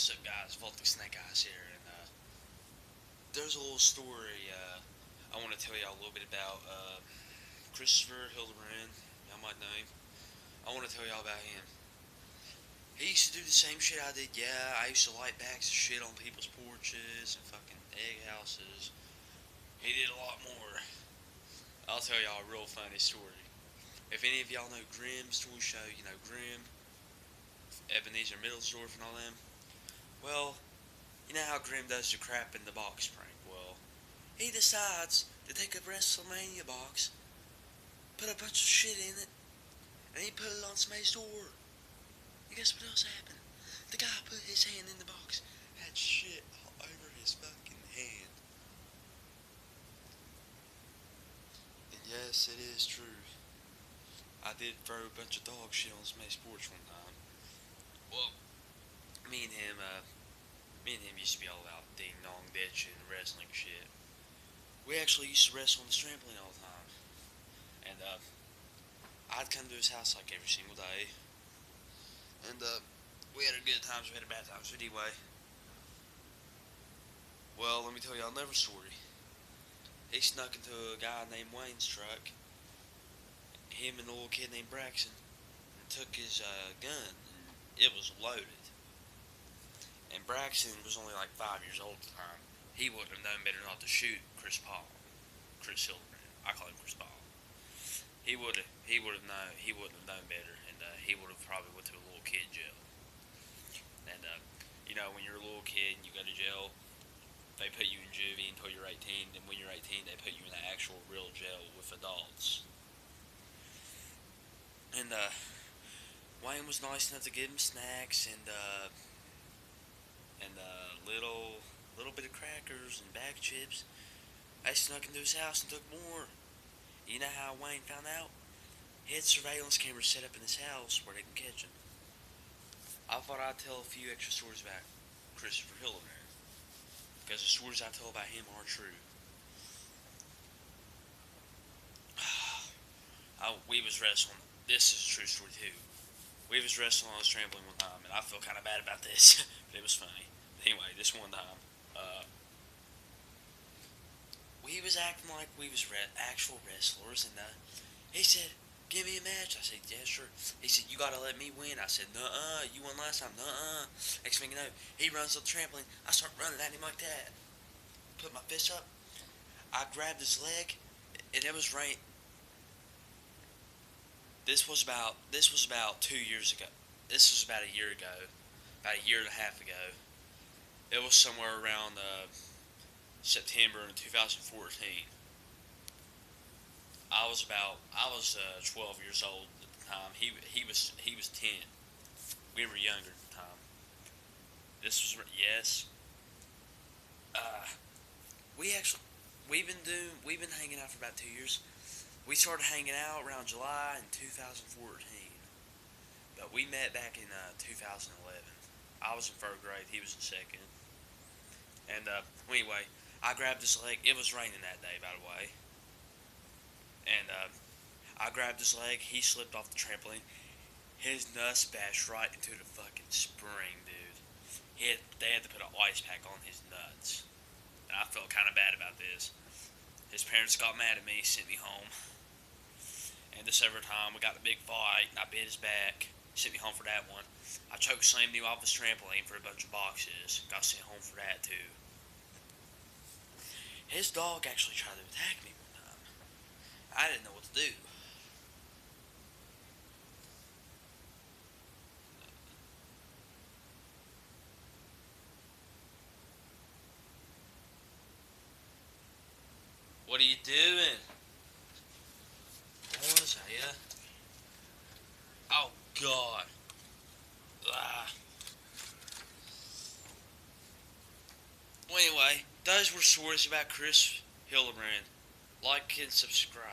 what's up, guys? Voltic Snake Eyes here, and there's a little story I want to tell y'all a little bit about Christopher Hildebrand. Y'all might know him. I want to tell y'all about him. He used to do the same shit I did. Yeah, I used to light bags of shit on people's porches and fucking egg houses. He did a lot more. I'll tell y'all a real funny story. If any of y'all know Grimm's toy show, you know Grimm, Ebenezer Middlesdorf, and all them. Well, you know how Grimm does the crap in the box prank? Well, he decides to take a WrestleMania box, put a bunch of shit in it, and he put it on somebody's door. And guess what else happened? The guy put his hand in the box, had shit all over his fucking hand. And yes, it is true. I did throw a bunch of dog shit on somebody's porch one time. Well, me and him, uh, me and him used to be all about ding dong bitching, wrestling shit. We actually used to wrestle on the trampoline all the time. And I'd come to his house like every single day. And we had our good times, we had our bad times. But anyway, well, let me tell y'all another story. He snuck into a guy named Wayne's truck, him and a little kid named Braxton, and took his gun. And it was loaded. And Braxton was only like 5 years old at the time. He wouldn't have known better not to shoot Chris Hildebrand. I call him Chris Paul. He would have known. He wouldn't have known better, and he would have probably went to a little kid jail. And you know, when you're a little kid and you go to jail, they put you in juvie until you're 18. And when you're 18, they put you in the actual real jail with adults. And Wayne was nice enough to give him snacks and little bit of crackers and bag of chips. I snuck into his house and took more. You know how Wayne found out? He had surveillance cameras set up in his house where they can catch him. I thought I'd tell a few extra stories about Christopher Hildebrand, because the stories I tell about him are true. We was wrestling. This is a true story too. We was wrestling on this trampoline one time, and I feel kind of bad about this, but it was funny. Anyway, this one time, we was acting like we was actual wrestlers, and he said, "Give me a match." I said, "Yeah, sure." He said, "You gotta let me win." I said, "Nuh-uh, you won last time, nuh-uh." Next thing you know, he runs up the trampoline. I start running at him like that. Put my fist up. I grabbed his leg, and it was right. This was about 2 years ago. This was about a year ago, about a year and a half ago. It was somewhere around September in 2014. I was 12 years old at the time. He was 10. We were younger at the time. This was yes. Uh, we actually we've been hanging out for about 2 years. We started hanging out around July in 2014, but we met back in 2011. I was in third grade. He was in second. And anyway, I grabbed his leg. It was raining that day, by the way. And I grabbed his leg. He slipped off the trampoline. His nuts bashed right into the fucking spring, dude. They had to put an ice pack on his nuts. And I felt kind of bad about this. His parents got mad at me, sent me home. And this other time, we got in a big fight. I bit his back. Sent me home for that one. I choke slammed him off his trampoline for a bunch of boxes. Got sent home for that, too. His dog actually tried to attack me one time. I didn't know what to do. What are you doing? What was that, yeah? Oh, God. Ah. Well, anyway, those were stories about Chris Hildebrand. Like and subscribe.